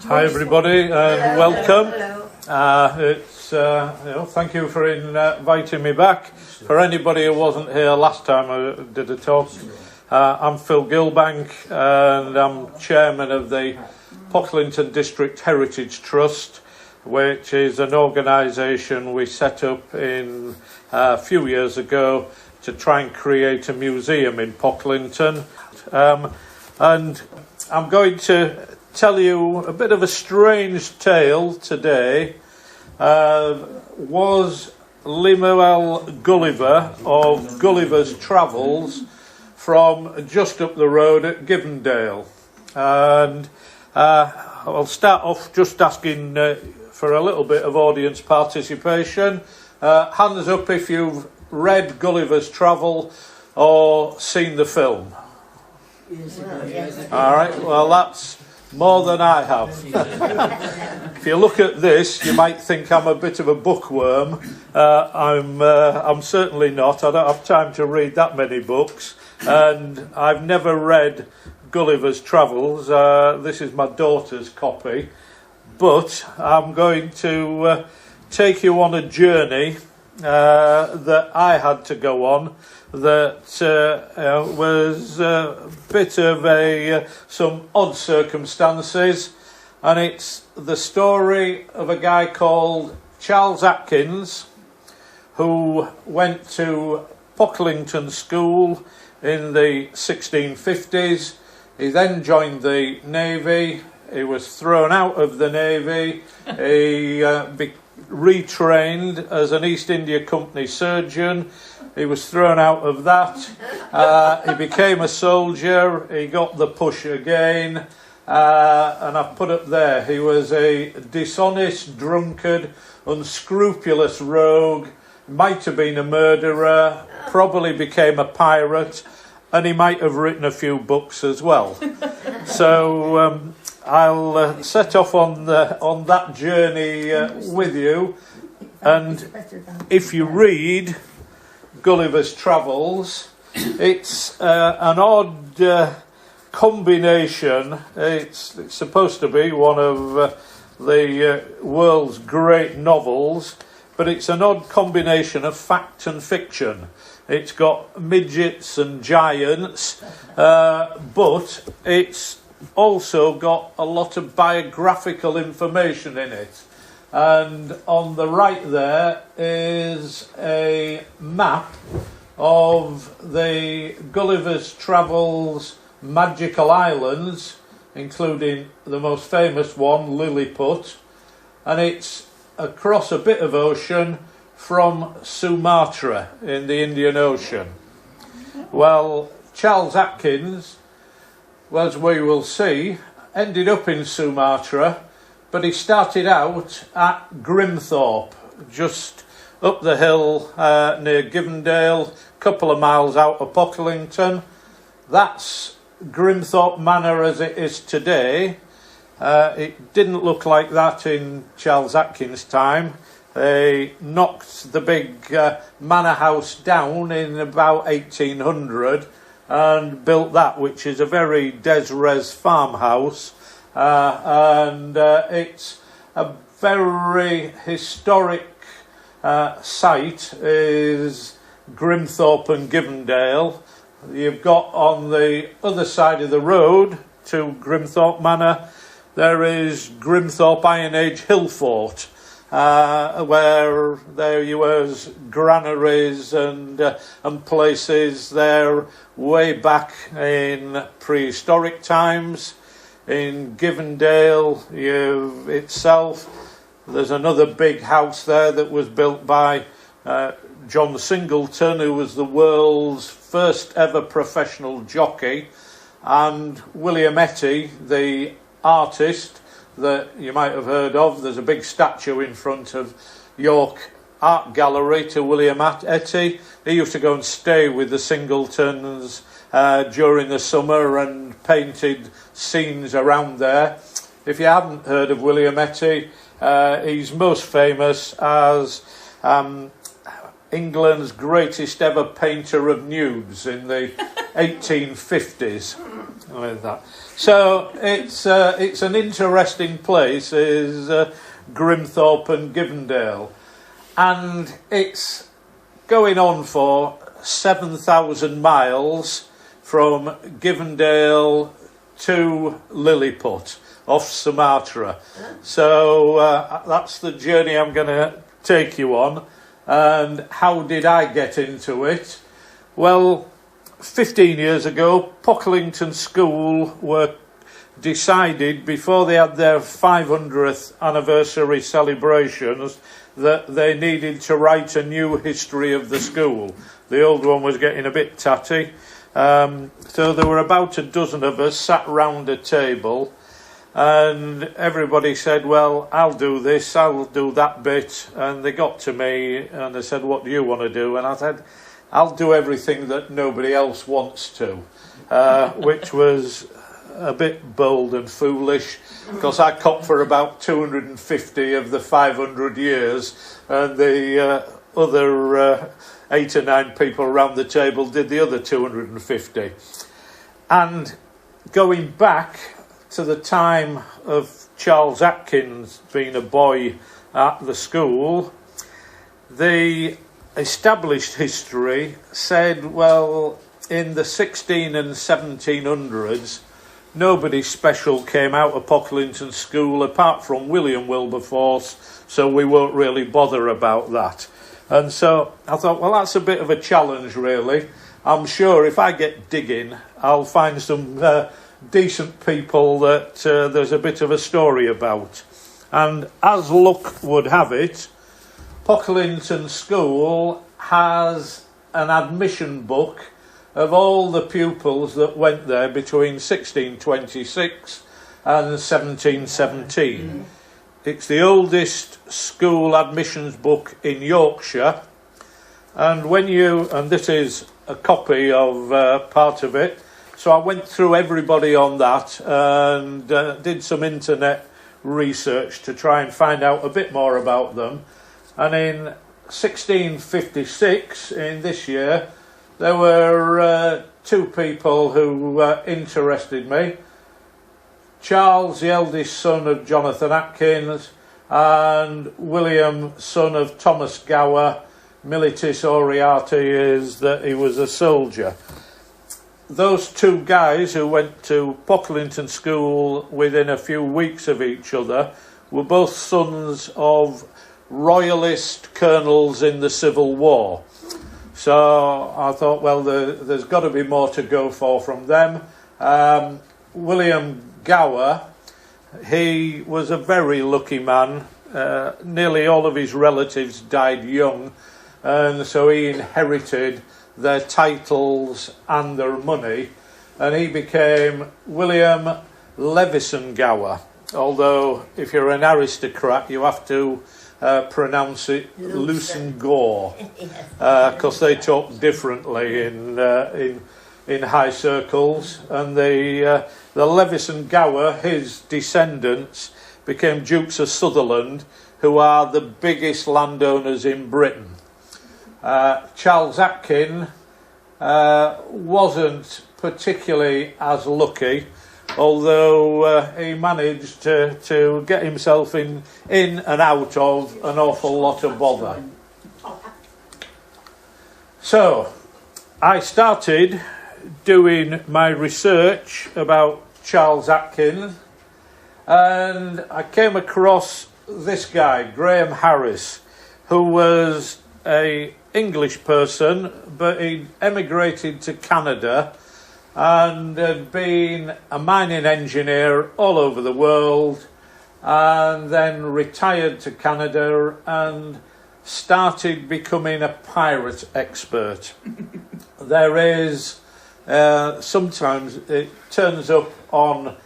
Hi everybody and welcome. Hello. Thank you for inviting me back. For anybody who wasn't here last time I did a talk, I'm Phil Gilbank and I'm chairman of the Pocklington District Heritage Trust, which is an organisation we set up in a few years ago to try and create a museum in Pocklington. And I'm going to tell you a bit of a strange tale today. Was Lemuel Gulliver of Gulliver's Travels from just up the road at Givendale. And I'll start off just asking for a little bit of audience participation. Hands up if you've read Gulliver's Travel or seen the film. All right, well that's more than I have. If you look at this, you might think I'm a bit of a bookworm. I'm certainly not. I don't have time to read that many books, and I've never read Gulliver's Travels. This is my daughter's copy, but I'm going to take you on a journey that I had to go on. That was a bit of some odd circumstances, and it's the story of a guy called Charles Atkins who went to Pocklington School in the 1650s. He then joined the Navy. He was thrown out of the Navy. He retrained as an East India Company surgeon. He was thrown out of that. He became a soldier. He got the push again. And I've put up there, he was a dishonest, drunkard, unscrupulous rogue, might have been a murderer, probably became a pirate, and he might have written a few books as well. So I'll set off on that journey with you. And if you read Gulliver's Travels, it's an odd combination. It's supposed to be one of the world's great novels, but it's an odd combination of fact and fiction. It's got midgets and giants, but it's also got a lot of biographical information in it. And on the right there is a map of the Gulliver's Travels magical islands, including the most famous one, Lilliput, and it's across a bit of ocean from Sumatra in the Indian Ocean. Well, Charles Atkins, well, as we will see, ended up in Sumatra, but he started out at Grimthorpe, just up the hill near Givendale, a couple of miles out of Pocklington. That's Grimthorpe Manor as it is today. It didn't look like that in Charles Atkins' time. They knocked the big manor house down in about 1800 and built that, which is a very des-res farmhouse. And it's a very historic site, is Grimthorpe and Givendale. You've got on the other side of the road to Grimthorpe Manor, there is Grimthorpe Iron Age Hill Fort, where there was granaries and places there way back in prehistoric times. In Givendale itself, there's another big house there that was built by John Singleton, who was the world's first ever professional jockey, and William Etty, the artist that you might have heard of. There's a big statue in front of York Art Gallery to William Etty. He used to go and stay with the Singletons during the summer and painted scenes around there. If you haven't heard of William Etty, he's most famous as England's greatest ever painter of nudes in the 1850s. Like that. So it's an interesting place, is Grimthorpe and Givendale, and it's going on for 7,000 miles from Givendale to Lilliput off Sumatra. So that's the journey I'm going to take you on. And how did I get into it? Well, 15 years ago, Pocklington School were decided, before they had their 500th anniversary celebrations, that they needed to write a new history of the school. The old one was getting a bit tatty. So there were about a dozen of us sat round a table, and everybody said, well, I'll do this, I'll do that bit. And they got to me and they said, what do you want to do? And I said, I'll do everything that nobody else wants to, which was a bit bold and foolish, because I copped for about 250 of the 500 years, and the other 8 or 9 people around the table did the other 250. And going back to the time of Charles Atkins being a boy at the school, the established history said, well, in the 16 and 1700s, nobody special came out of Pocklington School apart from William Wilberforce, so we won't really bother about that. And so I thought, well, that's a bit of a challenge, really. I'm sure if I get digging, I'll find some decent people that there's a bit of a story about. And as luck would have it, Pocklington School has an admission book of all the pupils that went there between 1626 and 1717. It's the oldest school admissions book in Yorkshire, and this is a copy of part of it, so I went through everybody on that and did some internet research to try and find out a bit more about them. And in 1656, in this year, there were 2 people who interested me. Charles, the eldest son of Jonathan Atkins, and William, son of Thomas Gower. Militis Oriati is that he was a soldier. Those 2 guys who went to Pocklington School within a few weeks of each other were both sons of royalist colonels in the Civil War. So I thought, well, there's got to be more to go for from them. William Gower, he was a very lucky man. Nearly all of his relatives died young, and so he inherited their titles and their money, and he became William Levison Gower. Although, if you're an aristocrat, you have to pronounce it Lucen-Gore, because they talk differently in high circles. And the Levison Gower, his descendants, became Dukes of Sutherland, who are the biggest landowners in Britain. Charles Atkin wasn't particularly as lucky, although he managed to get himself in and out of an awful lot of bother. So I started doing my research about Charles Atkins, and I came across this guy, Graham Harris, who was an English person, but he emigrated to Canada and had been a mining engineer all over the world, and then retired to Canada and started becoming a pirate expert. There is, sometimes it turns up on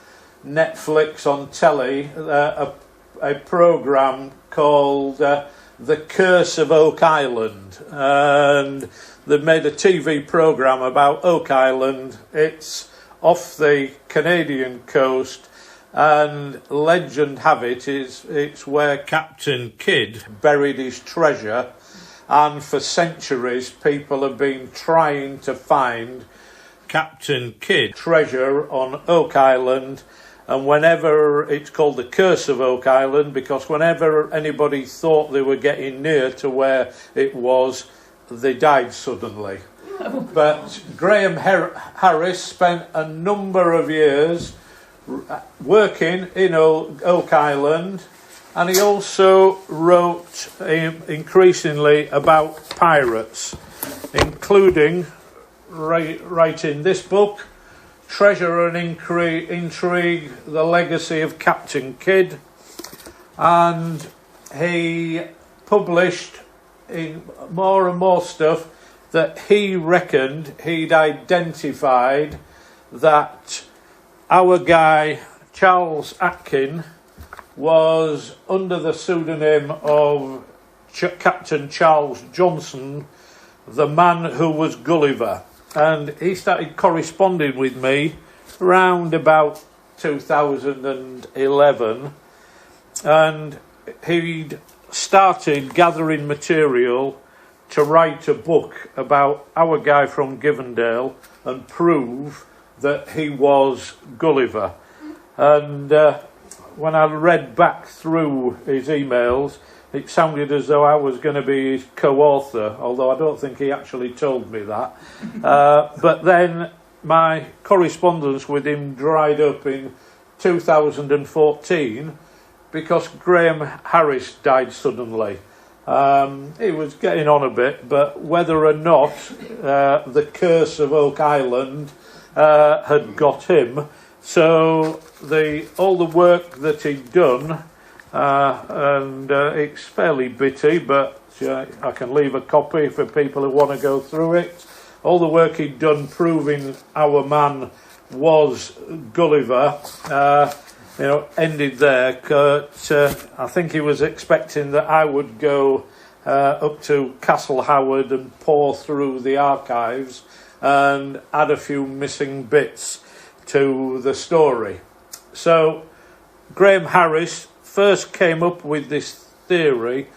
Netflix, on telly, a programme called The Curse of Oak Island, and they've made a TV programme about Oak Island. It's off the Canadian coast, and legend have it it's where Captain Kidd buried his treasure, and for centuries people have been trying to find Captain Kidd treasure on Oak Island. And whenever, it's called the Curse of Oak Island, because whenever anybody thought they were getting near to where it was, they died suddenly. But Graham Harris spent a number of years working in Oak Island, and he also wrote increasingly about pirates, including writing this book, Treasure and Intrigue, The Legacy of Captain Kidd. And he published in more and more stuff that he reckoned he'd identified that our guy Charles Atkins was under the pseudonym of Captain Charles Johnson, the man who was Gulliver. And he started corresponding with me round about 2011, and he'd started gathering material to write a book about our guy from Givendale and prove that he was Gulliver. And when I read back through his emails, it sounded as though I was going to be his co-author, although I don't think he actually told me that. But then my correspondence with him dried up in 2014 because Graham Harris died suddenly. He was getting on a bit, but whether or not the Curse of Oak Island had got him, so all the work that he'd done, and it's fairly bitty, but I can leave a copy for people who want to go through it. All the work he'd done proving our man was Gulliver, ended there. I think he was expecting that I would go up to Castle Howard and pore through the archives and add a few missing bits to the story. So Graham Harris first came up with this theory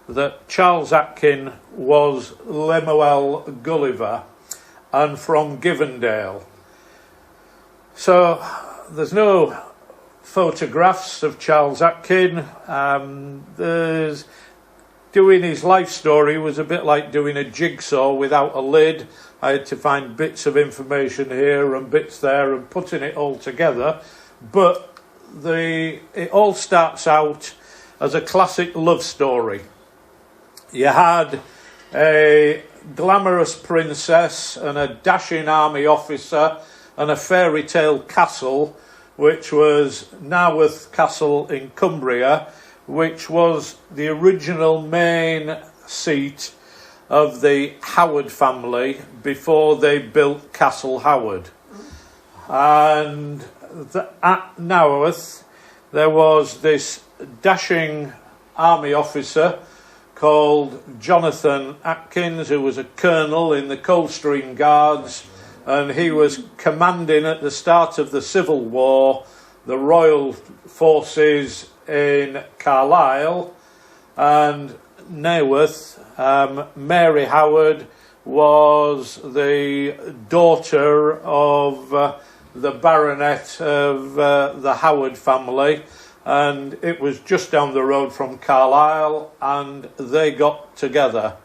that Charles Atkins was Lemuel Gulliver and from Givendale. So there's no photographs of Charles Atkins. Doing his life story was a bit like doing a jigsaw without a lid. I had to find bits of information here and bits there and putting it all together. But it all starts out as a classic love story. You had a glamorous princess and a dashing army officer and a fairy tale castle, which was Naworth Castle in Cumbria, which was the original main seat of the Howard family before they built Castle Howard. And at Naworth there was this dashing army officer called Jonathan Atkins, who was a colonel in the Coldstream Guards, and he was commanding at the start of the Civil War the royal forces in Carlisle. And Naworth, Mary Howard, was the daughter of the baronet of the Howard family, and it was just down the road from Carlisle, and they got together,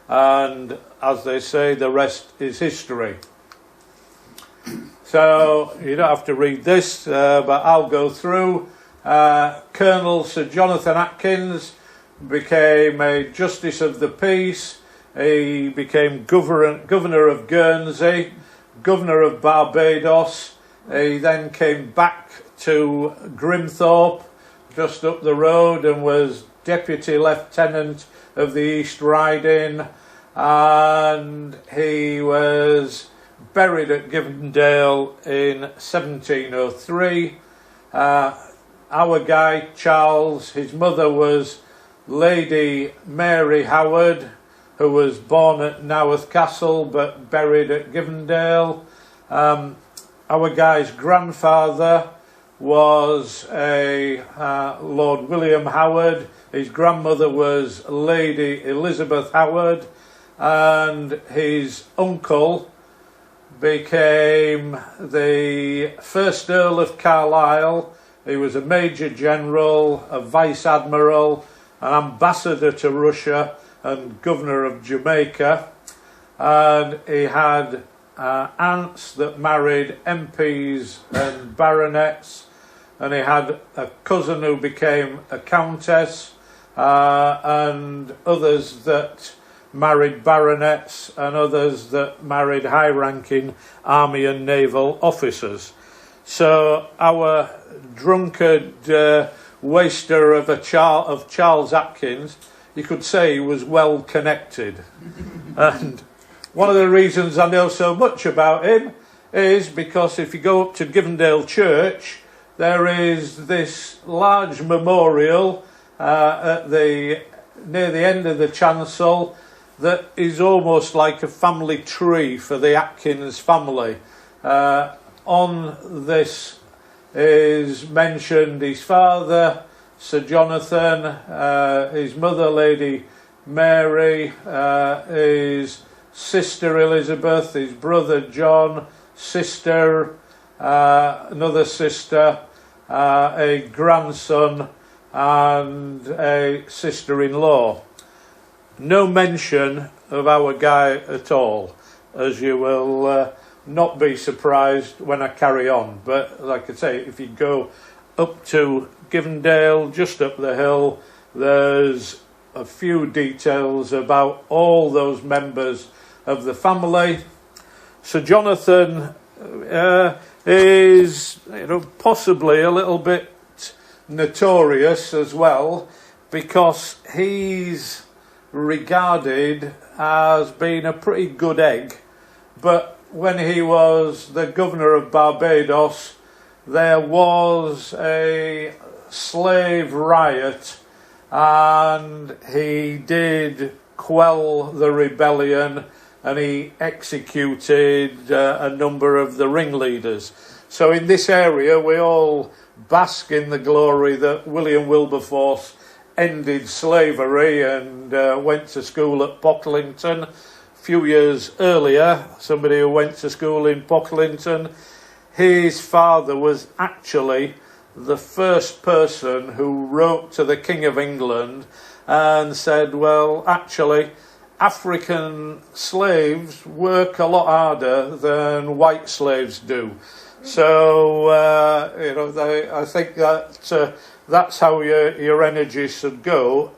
and as they say, the rest is history. So you don't have to read this, but I'll go through. Colonel Sir Jonathan Atkins became a Justice of the Peace. He became Governor of Guernsey, Governor of Barbados. He then came back to Grimthorpe, just up the road, and was Deputy Lieutenant of the East Riding. And he was buried at Givendale in 1703. Our guy, Charles, his mother was Lady Mary Howard, who was born at Naworth Castle but buried at Givendale. Our guy's grandfather was a Lord William Howard. His grandmother was Lady Elizabeth Howard, and his uncle became the first Earl of Carlisle. He was a Major General, a Vice Admiral, an Ambassador to Russia, and Governor of Jamaica. And he had aunts that married MPs and baronets, and he had a cousin who became a countess, and others that married baronets, and others that married high-ranking army and naval officers. So our drunkard waster of Charles Atkins, you could say he was well connected. And one of the reasons I know so much about him is because if you go up to Givendale Church, there is this large memorial near the end of the chancel that is almost like a family tree for the Atkins family. On this is mentioned his father, Sir Jonathan, his mother, Lady Mary, his sister Elizabeth, his brother John, sister, another sister, a grandson, and a sister-in-law. No mention of our guy at all, as you will not be surprised when I carry on. But like I say, if you go up to Givendale, just up the hill, there's a few details about all those members of the family. Sir Jonathan is, possibly a little bit notorious as well, because he's regarded as being a pretty good egg. But when he was the governor of Barbados, there was a slave riot, and he did quell the rebellion, and he executed a number of the ringleaders. So in this area we all bask in the glory that William Wilberforce ended slavery and went to school at Pocklington. A few years earlier, somebody who went to school in Pocklington, his father was actually the first person who wrote to the King of England and said, well, actually, African slaves work a lot harder than white slaves do. So, I think that that's how your energy should go.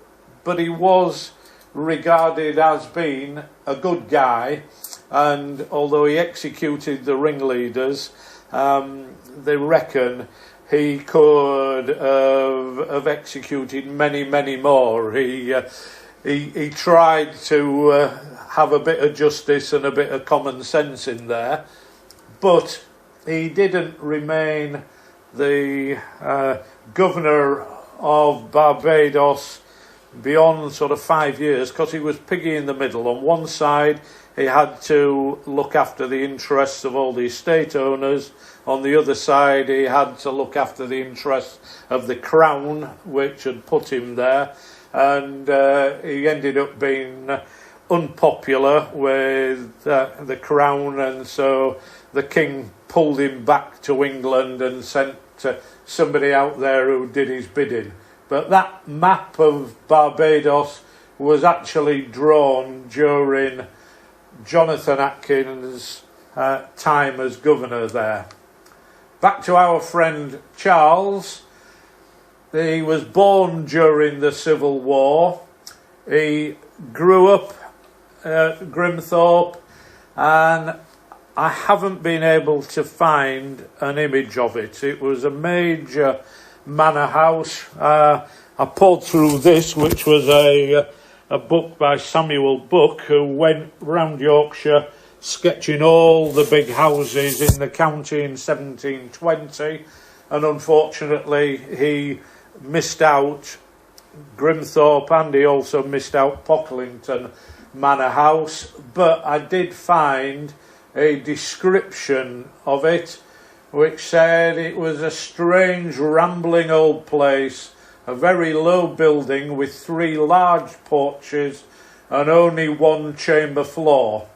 But he was regarded as being a good guy, and although he executed the ringleaders, they reckon he could have executed many, many more. He tried to have a bit of justice and a bit of common sense in there, but he didn't remain the governor of Barbados beyond sort of 5 years, because he was piggy in the middle. On one side, he had to look after the interests of all the estate owners. On the other side, he had to look after the interests of the crown, which had put him there. And he ended up being unpopular with the crown, and so the king pulled him back to England and sent somebody out there who did his bidding. But that map of Barbados was actually drawn during Jonathan Atkins' time as governor there. Back to our friend Charles. He was born during the Civil War. He grew up at Grimthorpe, and I haven't been able to find an image of it. It was a major manor house. I poured through this, which was a book by Samuel Buck, who went round Yorkshire sketching all the big houses in the county in 1720, and unfortunately he missed out Grimthorpe, and he also missed out Pocklington Manor House. But I did find a description of it, which said it was a strange, rambling old place, a very low building with 3 large porches and only 1 chamber floor.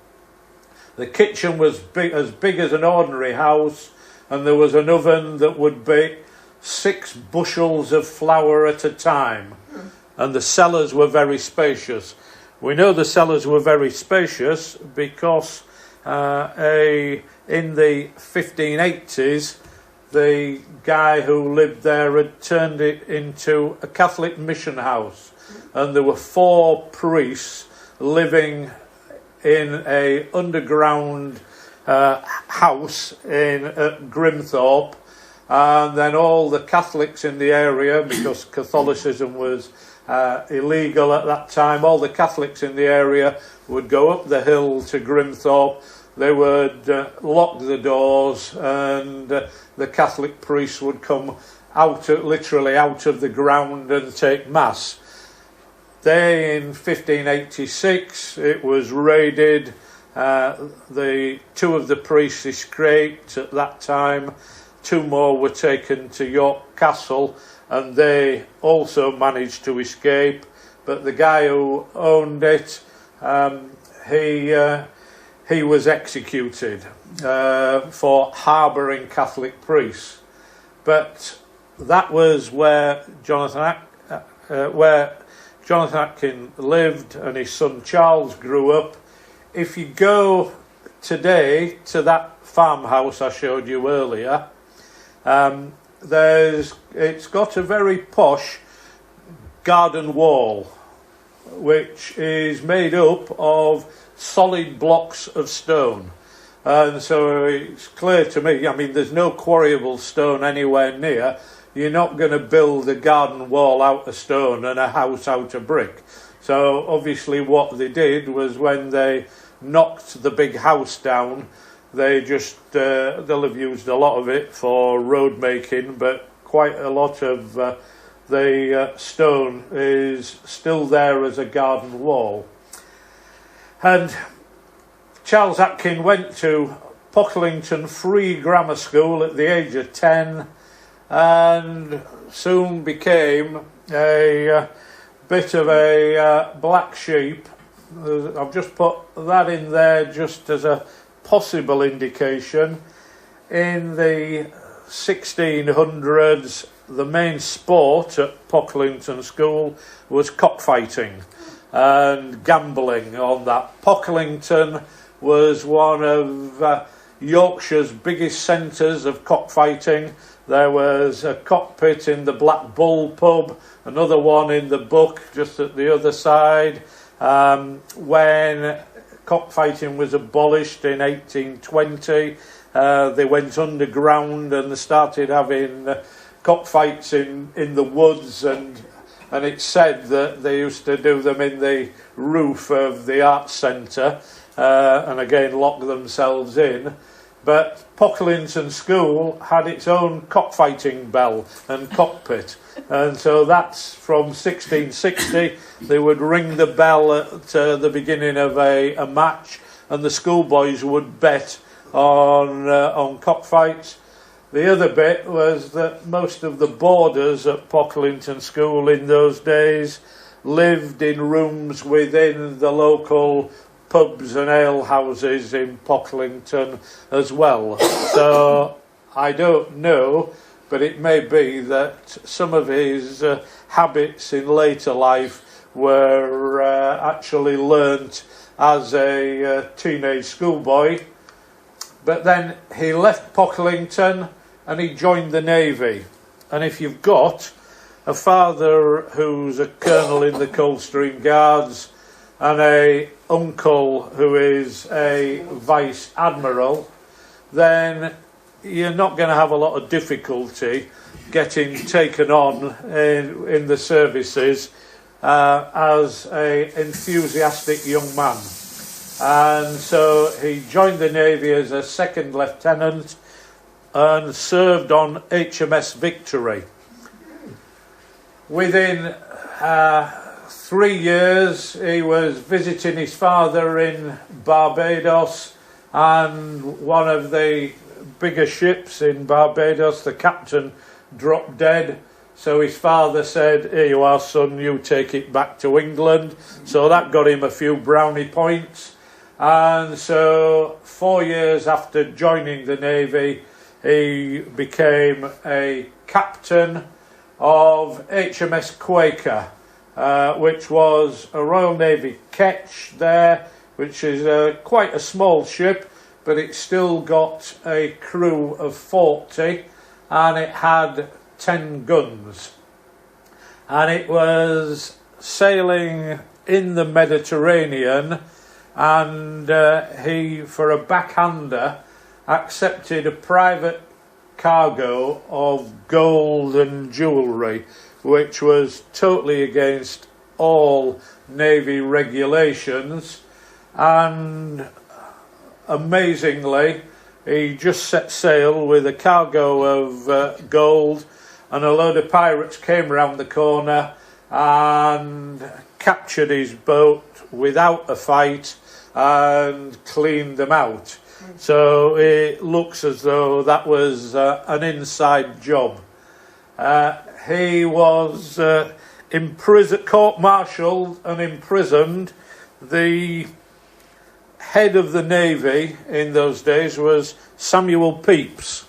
The kitchen was as big as an ordinary house, and there was an oven that would bake 6 bushels of flour at a time. And the cellars were very spacious. We know the cellars were very spacious because in the 1580s, the guy who lived there had turned it into a Catholic mission house, and there were 4 priests living in a underground house at Grimthorpe, and then all the Catholics in the area, because Catholicism was illegal at that time, all the Catholics in the area would go up the hill to Grimthorpe. They would lock the doors, and the Catholic priests would come literally out of the ground and take mass. In 1586, it was raided. 2 of the priests escaped at that time. 2 more were taken to York Castle, and they also managed to escape. But the guy who owned it, he was executed for harbouring Catholic priests. But that was where Jonathan Atkins lived, and his son Charles grew up. If you go today to that farmhouse I showed you earlier, it's got a very posh garden wall, which is made up of solid blocks of stone. And so it's clear to me, I mean, there's no quarryable stone anywhere near. You're not going to build a garden wall out of stone and a house out of brick. So obviously what they did was, when they knocked the big house down, they just, they'll have used a lot of it for road making, but quite a lot of the stone is still there as a garden wall. And Charles Atkins went to Pocklington Free Grammar School at the age of 10, and soon became a bit of a black sheep. I've just put that in there just as a possible indication. In the 1600s, the main sport at Pocklington School was cockfighting and gambling on that. Pocklington was one of Yorkshire's biggest centres of cockfighting. There was a cockpit in the Black Bull pub, another one in the Buck just at the other side. When cockfighting was abolished in 1820, they went underground and they started having cockfights in the woods, and it's said that they used to do them in the roof of the arts centre, and again lock themselves in. But Pocklington School had its own cockfighting bell and cockpit, and so that's from 1660. They would ring the bell at the beginning of a match, and the schoolboys would bet on cockfights. The other bit was that most of the boarders at Pocklington School in those days lived in rooms within the local pubs and ale houses in Pocklington as well. So I don't know, but it may be that some of his habits in later life were actually learnt as a teenage schoolboy. But then he left Pocklington and he joined the Navy. And if you've got a father who's a colonel in the Coldstream Guards and a uncle who is a vice admiral, then you're not going to have a lot of difficulty getting taken on in the services as an enthusiastic young man. And so he joined the Navy as a second lieutenant and served on HMS Victory. Within 3 years, he was visiting his father in Barbados, and one of the bigger ships in Barbados. The captain dropped dead. So his father said, "Here you are, son, you take it back to England." So that got him a few brownie points. And so 4 years after joining the Navy, he became a captain of HMS Quaker, which was a Royal Navy ketch there, which is quite a small ship, but it still got a crew of 40, and it had 10 guns. And it was sailing in the Mediterranean, and he, for a backhander, accepted a private cargo of gold and jewellery, which was totally against all Navy regulations. And amazingly, he just set sail with a cargo of gold, and a load of pirates came round the corner and captured his boat without a fight and cleaned them out. So it looks as though that was an inside job. He was court-martialed and imprisoned. The head of the Navy in those days was Samuel Pepys,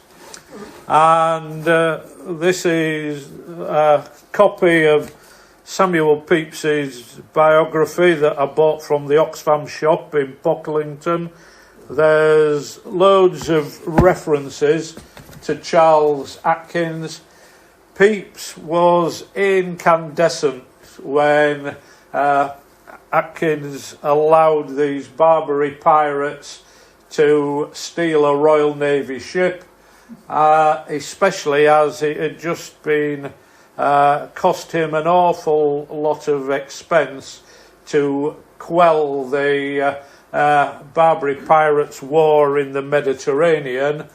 and this is a copy of Samuel Pepys's biography that I bought from the Oxfam shop in Pocklington. There's loads of references to Charles Atkins. Pepys was incandescent when Atkins allowed these Barbary pirates to steal a Royal Navy ship, especially as it had just been cost him an awful lot of expense to quell the Barbary pirates' war in the Mediterranean,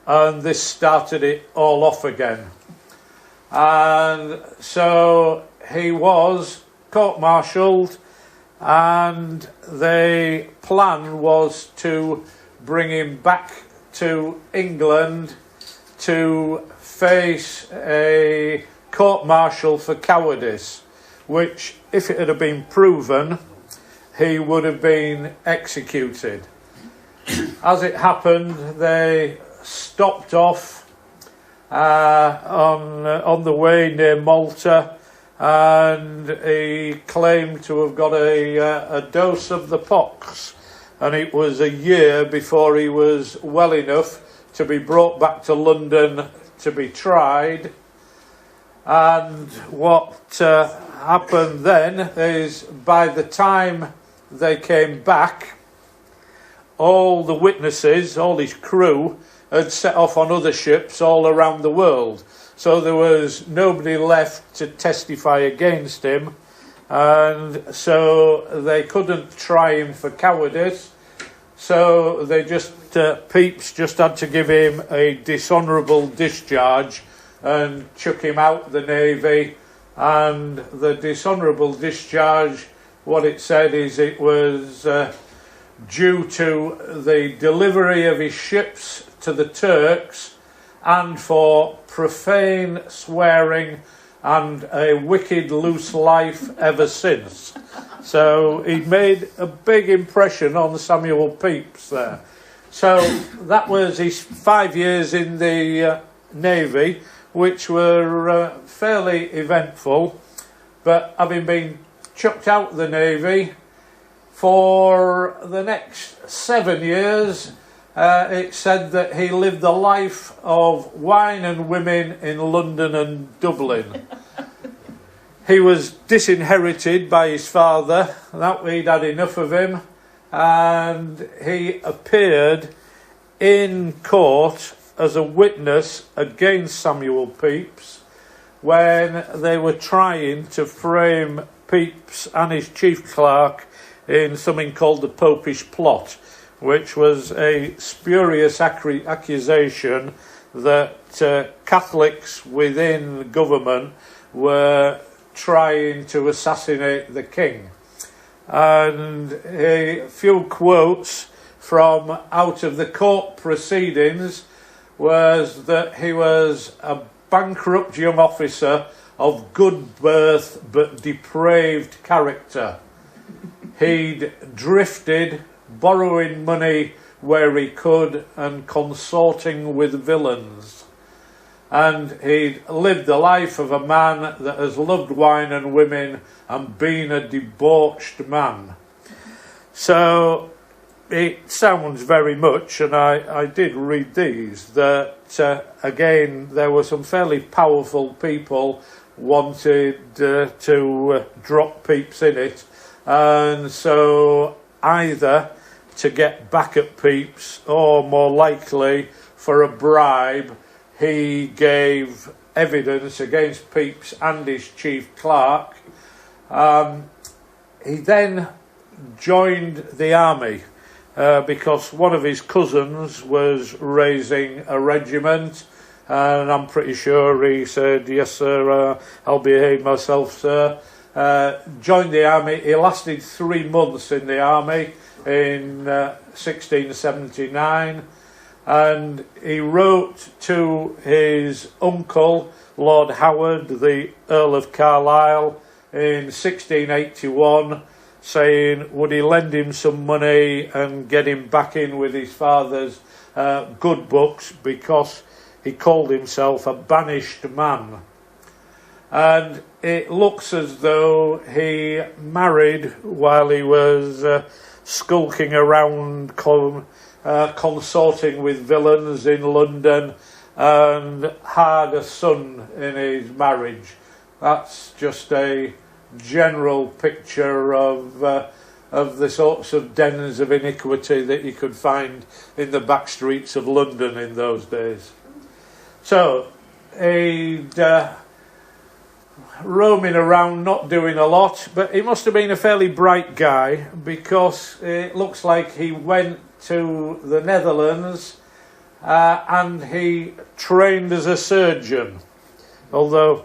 and this started it all off again. And so he was court-martialed, and the plan was to bring him back to England to face a court-martial for cowardice, which, if it had been proven, he would have been executed. As it happened, they stopped off on the way near Malta, and he claimed to have got a dose of the pox, and it was a year before he was well enough to be brought back to London to be tried. And what happened then is, by the time they came back, all the witnesses, all his crew, had set off on other ships all around the world. So there was nobody left to testify against him, and so they couldn't try him for cowardice. So they Pepys just had to give him a dishonourable discharge and chuck him out the Navy. And the dishonourable discharge, what it said is it was due to the delivery of his ships to the Turks, and for profane swearing and a wicked loose life ever since. So he made a big impression on Samuel Pepys there. So that was his 5 years in the Navy, which were fairly eventful. But having been chucked out the Navy, for the next 7 years, it said that he lived the life of wine and women in London and Dublin. He was disinherited by his father, that he'd had enough of him, and he appeared in court as a witness against Samuel Pepys when they were trying to frame Pepys and his chief clerk in something called the Popish Plot, which was a spurious accusation that Catholics within government were trying to assassinate the king. And a few quotes from out of the court proceedings was that he was a bankrupt young officer of good birth but depraved character. He'd drifted, borrowing money where he could and consorting with villains. And he'd lived the life of a man that has loved wine and women and been a debauched man. So it sounds very much, and I did read these, that again there were some fairly powerful people wanted to drop Pepys in it, and so either to get back at Pepys or more likely for a bribe he gave evidence against Pepys and his chief clerk. He then joined the army because one of his cousins was raising a regiment, and I'm pretty sure he said, "Yes sir, I'll behave myself sir." Joined the army. He lasted 3 months in the army in 1679, and he wrote to his uncle Lord Howard, the Earl of Carlisle, in 1681, saying would he lend him some money and get him back in with his father's good books, because he called himself a banished man. And it looks as though he married while he was skulking around consorting with villains in London, and had a son in his marriage. That's just a general picture of the sorts of dens of iniquity that you could find in the back streets of London in those days. So he'd roaming around, not doing a lot, but he must have been a fairly bright guy, because it looks like he went to the Netherlands and he trained as a surgeon, although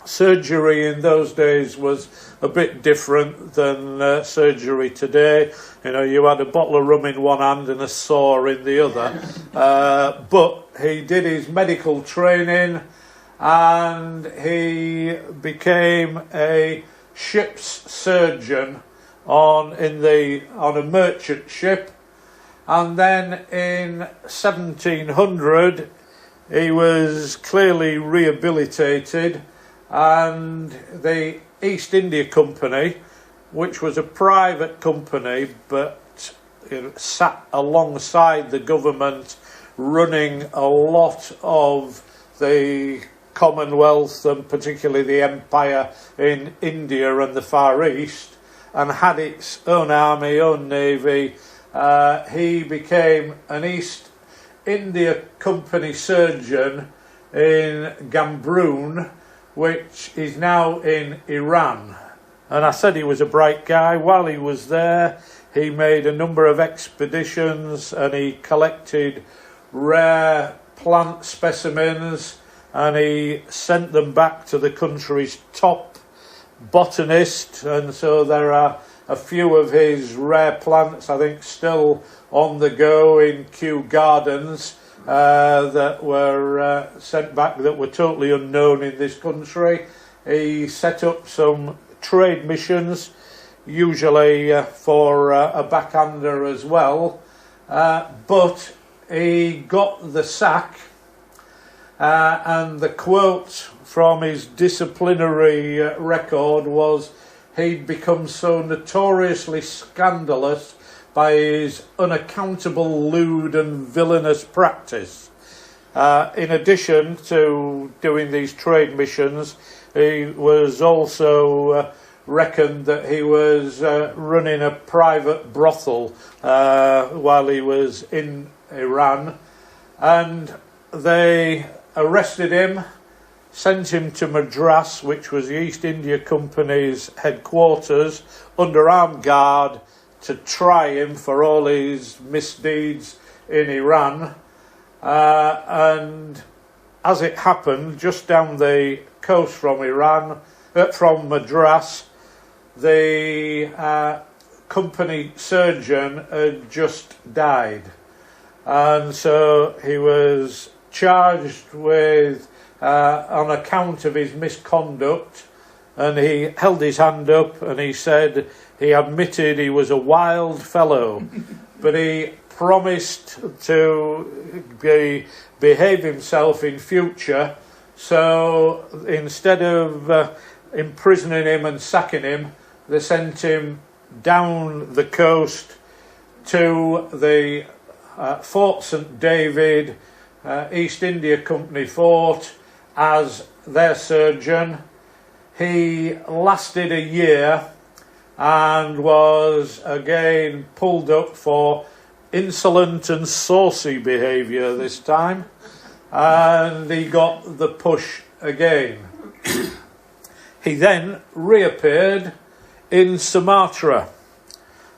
surgery in those days was a bit different than surgery today. You know, you had a bottle of rum in one hand and a saw in the other. But he did his medical training, and he became a ship's surgeon on a merchant ship. And then in 1700 he was clearly rehabilitated, and the East India Company, which was a private company but sat alongside the government, running a lot of the Commonwealth and particularly the Empire in India and the Far East, and had its own army, own navy. He became an East India Company surgeon in Gambroon, which is now in Iran. And I said he was a bright guy. While he was there, he made a number of expeditions, and he collected rare plant specimens, and he sent them back to the country's top botanist. And so there are a few of his rare plants, I think, still on the go in Kew Gardens, that were sent back, that were totally unknown in this country. He set up some trade missions, usually for a backhander as well, but he got the sack, and the quote from his disciplinary record was, he'd become so notoriously scandalous by his unaccountable, lewd and villainous practice. In addition to doing these trade missions, he was also reckoned that he was running a private brothel while he was in Iran, and they arrested him, sent him to Madras, which was the East India Company's headquarters, under armed guard, to try him for all his misdeeds in Iran. And as it happened, just down the coast from from Madras, the company surgeon had just died. and so he was charged with on account of his misconduct, and he held his hand up and he said he admitted he was a wild fellow, but he promised to behave himself in future. So instead of imprisoning him and sacking him, they sent him down the coast to the Fort St David East India Company fort as their surgeon. He lasted a year and was again pulled up for insolent and saucy behaviour this time, and he got the push again. He then reappeared in Sumatra,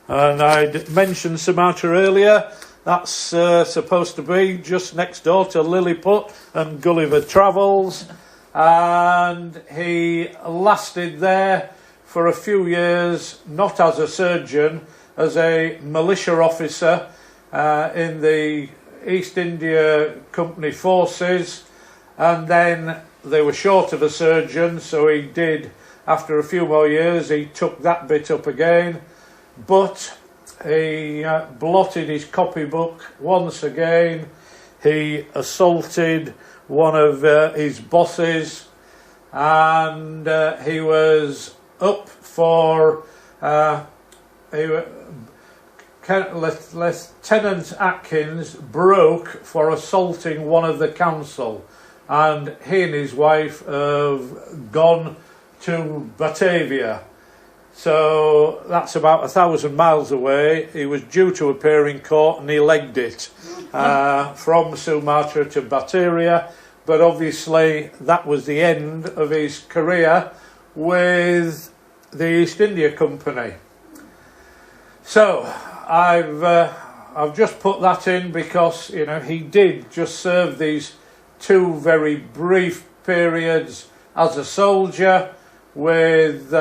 and I'd mentioned Sumatra earlier. That's supposed to be just next door to Lilliput and Gulliver Travels, and he lasted there for a few years, not as a surgeon, as a militia officer in the East India Company forces, and then they were short of a surgeon, so he did, after a few more years, he took that bit up again, but he blotted his copybook once again. He assaulted one of his bosses, and he was up for Lieutenant Atkins broke for assaulting one of the council, and he and his wife have gone to Batavia. So that's about 1,000 miles away. He was due to appear in court and he legged it from Sumatra to Batavia, but obviously that was the end of his career with the East India Company. So I've just put that in because, you know, he did just serve these two very brief periods as a soldier with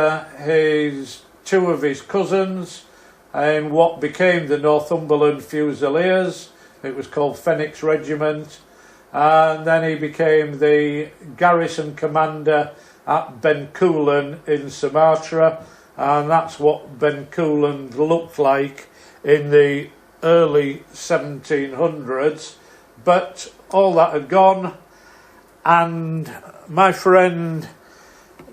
two of his cousins in what became the Northumberland Fusiliers. It was called Phoenix Regiment, and then he became the garrison commander at Bencoolen in Sumatra, and that's what Bencoolen looked like in the early 1700s. But all that had gone, and my friend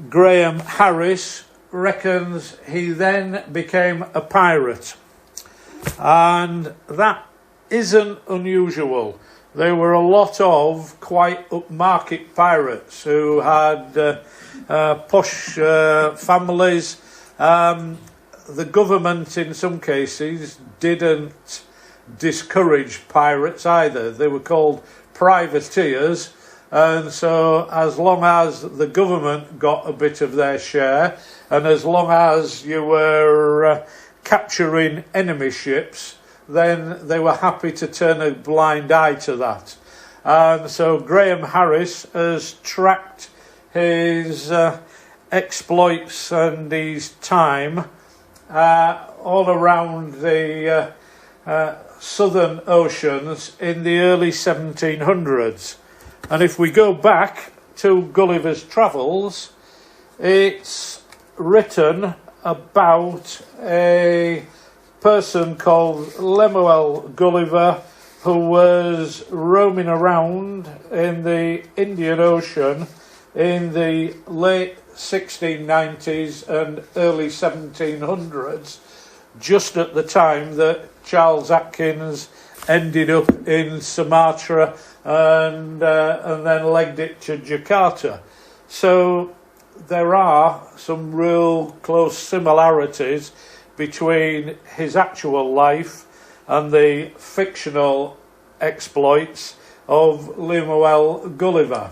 Graham Harris reckons he then became a pirate, and that isn't unusual. There were a lot of quite upmarket pirates who had posh families. The government in some cases didn't discourage pirates either. They were called privateers, and so as long as the government got a bit of their share, and as long as you were capturing enemy ships, then they were happy to turn a blind eye to that. And so Graham Harris has tracked his exploits and his time all around the southern oceans in the early 1700s. And if we go back to Gulliver's Travels, it's written about a person called Lemuel Gulliver who was roaming around in the Indian Ocean in the late 1690s and early 1700s, just at the time that Charles Atkins ended up in Sumatra and then legged it to Jakarta. So there are some real close similarities between his actual life and the fictional exploits of Lemuel Gulliver.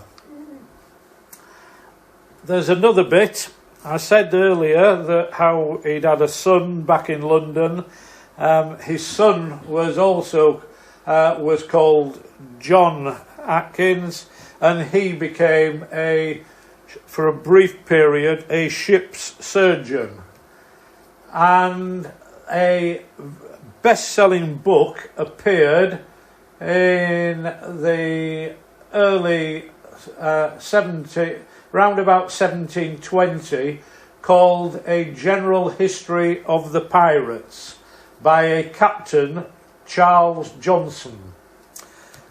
There's another bit. I said earlier that how he'd had a son back in London. His son was also was called John Atkins, and he became for a brief period, a ship's surgeon. And a best-selling book appeared in the early round about 1720, called A General History of the Pirates by a Captain Charles Johnson.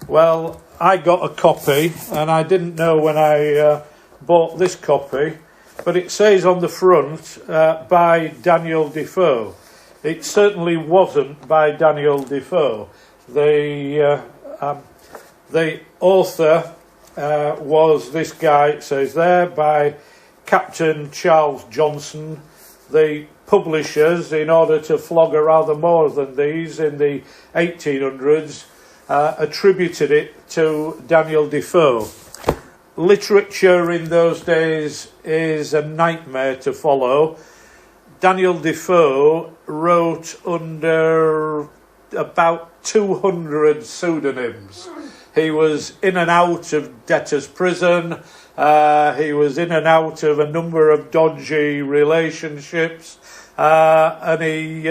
Well, I got a copy, and I didn't know when I bought this copy, but it says on the front by Daniel Defoe. It certainly wasn't by Daniel Defoe. The author was this guy, it says there, by Captain Charles Johnson. The publishers, in order to flog a rather more than these in the 1800s, attributed it to Daniel Defoe. Literature in those days is a nightmare to follow. Daniel Defoe wrote under about 200 pseudonyms. He was in and out of debtor's prison. He was in and out of a number of dodgy relationships, and he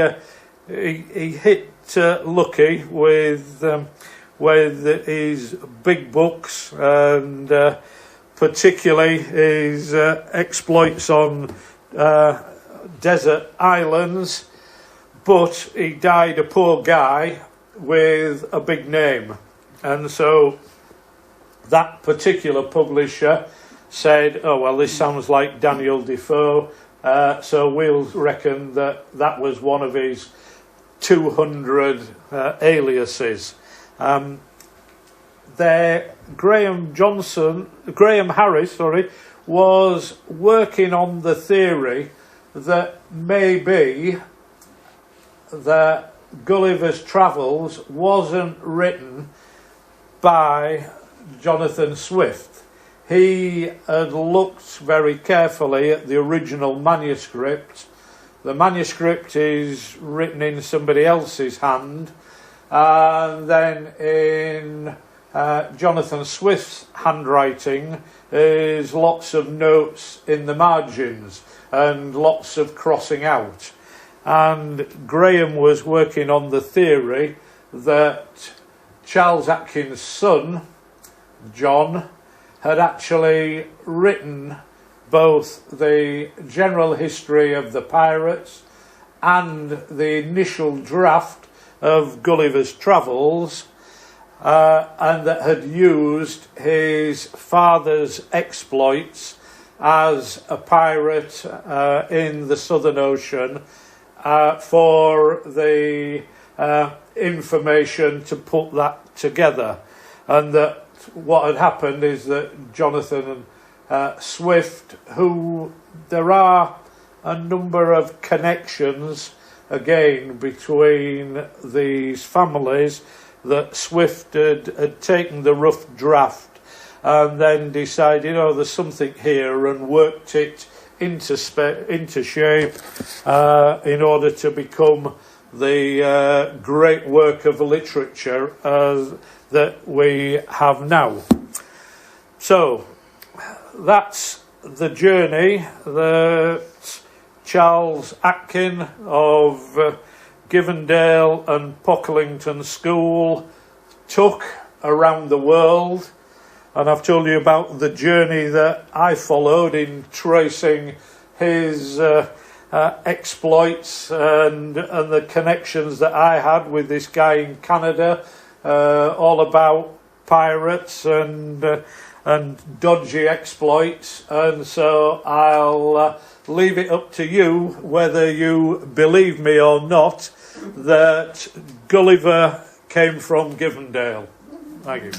hit lucky with his big books, and particularly his exploits on desert islands. But he died a poor guy with a big name, and so that particular publisher said, oh well, this sounds like Daniel Defoe, so we'll reckon that was one of his 200 aliases. Graham Harris was working on the theory that maybe that Gulliver's Travels wasn't written by Jonathan Swift. He had looked very carefully at the original manuscript. The manuscript is written in somebody else's hand, and then in Jonathan Swift's handwriting is lots of notes in the margins and lots of crossing out. And Graham was working on the theory that Charles Atkins' son, John, had actually written both the general history of the pirates and the initial draft of Gulliver's Travels, and that had used his father's exploits as a pirate in the Southern Ocean for the information to put that together. And that what had happened is that Jonathan Swift, who there are a number of connections again between these families, that Swift had taken the rough draft and then decided, oh, there's something here, and worked it into shape in order to become the great work of literature that we have now. So that's the journey that Charles Atkins of Givendale and Pocklington School took around the world. And I've told you about the journey that I followed in tracing his exploits and the connections that I had with this guy in Canada, all about pirates and dodgy exploits. And so I'll leave it up to you whether you believe me or not that Gulliver came from Givendale. Thank you.